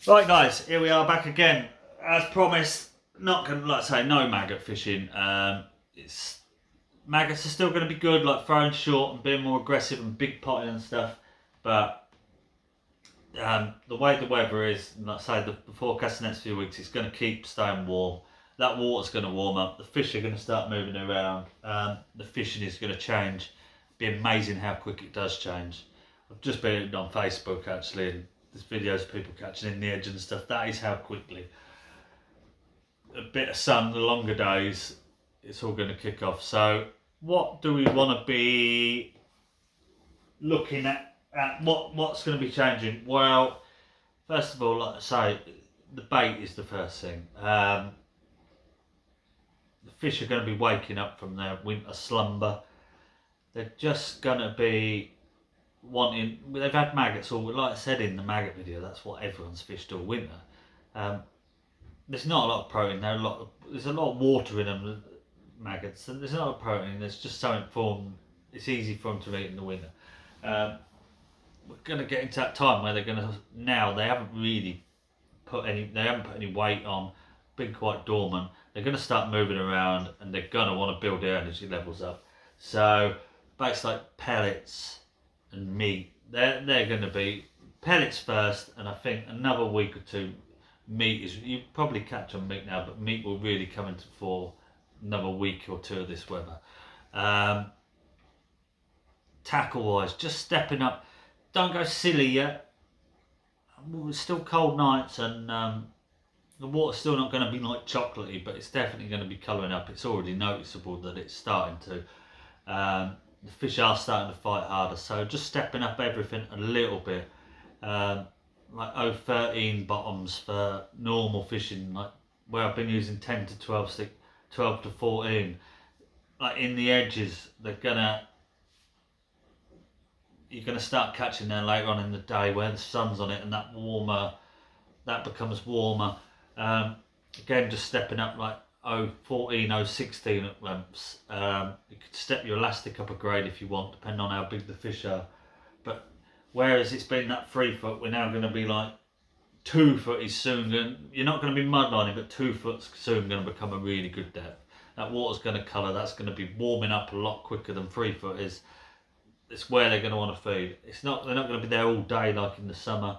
Right, guys, here we are back again. As promised, not gonna like say no maggot fishing. It's maggots are still gonna be good, like throwing short and being more aggressive and big potting and stuff. But the way the weather is, like say the forecast the next few weeks, it's gonna keep staying warm. That water's gonna warm up. The fish are gonna start moving around. The fishing is gonna change. Be amazing how quick it does change. I've just been on Facebook actually, and there's videos of people catching in the edge and stuff. That is how quickly a bit of sun, the longer days, it's all going to kick off. So, what do we want to be looking at what's going to be changing? Well, first of all, like I say, the bait is the first thing. The fish are going to be waking up from their winter slumber. They're just going to be wanting. They've had maggots all, like I said in the maggot video. That's what everyone's fished all winter. Um, there's not a lot of protein. There's a lot of water in them, maggots. There's not a lot of protein. There's just something for them. It's easy for them to eat in the winter. Um, we're going to get into that time where they're going to now. They haven't really put any. They haven't put any weight on. Been quite dormant. They're going to start moving around, and they're going to want to build their energy levels up. So, baits like pellets and meat, they're going to be pellets first, and I think another week or two meat is, you probably catch on meat now, but meat will really come into for another week or two of this weather. Um, Tackle wise, just stepping up. Don't go silly yet. It's still cold nights, and the water's still not going to be like chocolatey, but it's definitely going to be colouring up. It's already noticeable that it's starting to. The fish are starting to fight harder, so just stepping up everything a little bit. Like 013 bottoms for normal fishing, like where I've been using 10 to 12 stick, 12 to 14. Like in the edges, you're gonna start catching there later on in the day where the sun's on it, and that becomes warmer. Again, just stepping up like 014, 016 at lengths. You could step your elastic up a grade if you want, depending on how big the fish are. But whereas it's been that 3 foot, we're now going to be like 2 foot is soon going. You're not going to be mudlining, but 2 foot's soon going to become a really good depth. That water's going to colour. That's going to be warming up a lot quicker than 3 foot is. It's where they're going to want to feed. It's not. They're not going to be there all day like in the summer,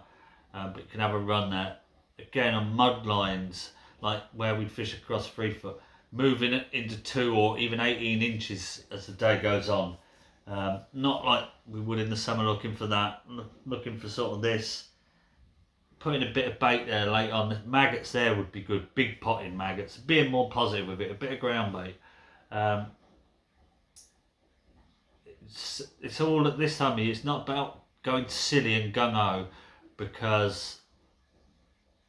but you can have a run there. Again on mud lines, like where we'd fish across 3 foot, moving it into 2 or even 18 inches as the day goes on. Not like we would in the summer looking for that, looking for sort of this. Putting a bit of bait there late on. The maggots there would be good, big potting maggots. Being more positive with it, a bit of ground bait. Um, it's all at this time of year. It's not about going silly and gung ho because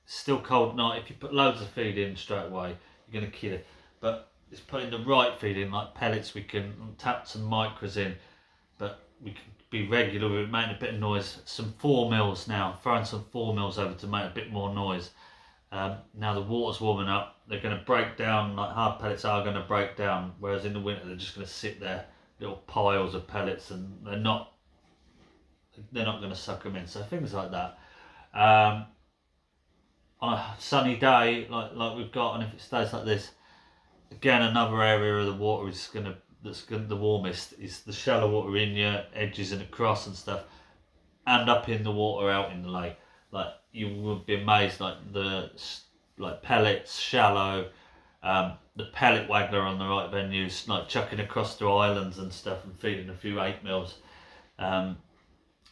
it's still cold night. If you put loads of feed in straight away, you're going to kill it. But it's putting the right feed in, like pellets. We can tap some micros in, but we can be regular with it, making a bit of noise. Some 4 mils now, throwing some 4 mils over to make a bit more noise. Now the water's warming up, they're going to break down, like hard pellets are going to break down, whereas in the winter they're just going to sit there, little piles of pellets, and they're not going to suck them in. So things like that. On a sunny day like we've got, and if it stays like this, again another area of the water the warmest is the shallow water in your edges and across and stuff, and up in the water out in the lake. Like you would be amazed, like pellets, shallow, the pellet waggler on the right venues, like chucking across to islands and stuff and feeding a few 8 mils.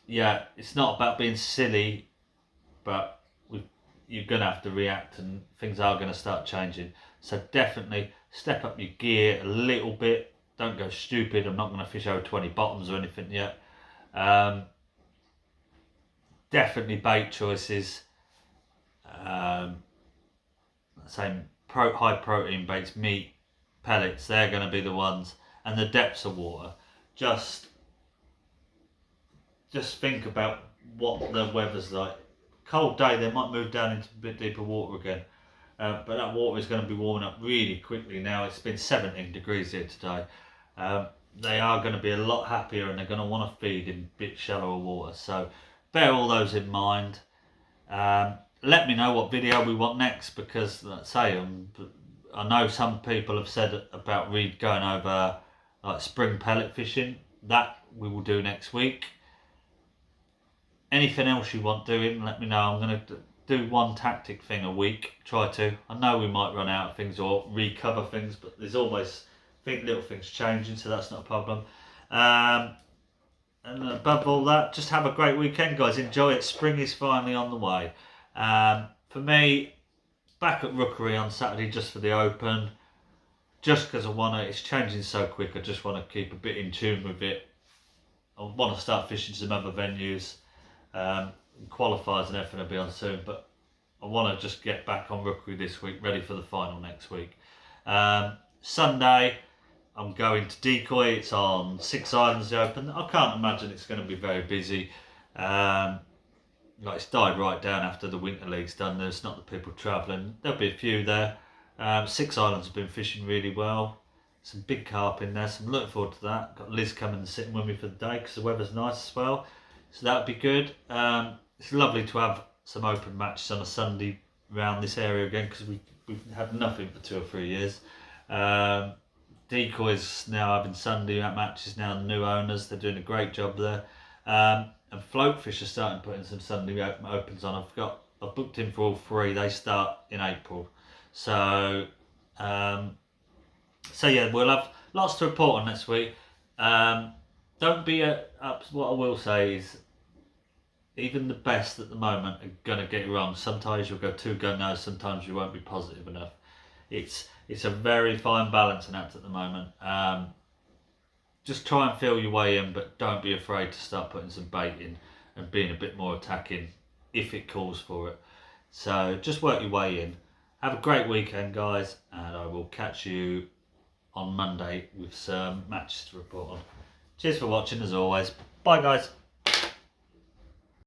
Yeah, it's not about being silly, but you're going to have to react, and things are going to start changing. So definitely step up your gear a little bit. Don't go stupid. I'm not going to fish over 20 bottoms or anything yet. Definitely bait choices. Same high protein baits, meat, pellets. They're going to be the ones, and the depths of water. Just think about what the weather's like. Cold day, they might move down into a bit deeper water again. But that water is going to be warming up really quickly now. It's been 17 degrees here today. They are going to be a lot happier, and they're going to want to feed in a bit shallower water. So bear all those in mind. let me know what video we want next, because let's say I know some people have said about Reed going over like spring pellet fishing. That we will do next week. Anything else you want doing, let me know. I'm going to do one tactic thing a week. Try to. I know we might run out of things or recover things, but there's always little things changing, so that's not a problem. And above all that, just have a great weekend, guys. Enjoy it. Spring is finally on the way. For me, back at Rookery on Saturday just for the Open. Just because it's changing so quick, I just want to keep a bit in tune with it. I want to start fishing some other venues. Qualifiers and everything will be on soon, but I want to just get back on Rookery this week, ready for the final next week. Sunday, I'm going to Decoy. It's on Six Islands the Open. I can't imagine it's going to be very busy. It's died right down after the Winter League's done. There's not the people travelling. There'll be a few there. Six Islands have been fishing really well. Some big carp in there, so I'm looking forward to that. Got Liz coming and sitting with me for the day because the weather's nice as well. So that'll be good. It's lovely to have some open matches on a Sunday around this area again, because we've had nothing for 2 or 3 years. Decoy's now having Sunday matches now, the new owners. They're doing a great job there. And Floatfish are starting putting some Sunday opens on. I've booked in for all 3. They start in April. So yeah, we'll have lots to report on next week. Don't be up. What I will say is, even the best at the moment are gonna get it wrong. Sometimes you'll go too gung-ho. Sometimes you won't be positive enough. It's a very fine balancing act at the moment. Just try and feel your way in, but don't be afraid to start putting some bait in and being a bit more attacking if it calls for it. So just work your way in. Have a great weekend, guys, and I will catch you on Monday with some matches to report on. Cheers for watching, as always. Bye, guys.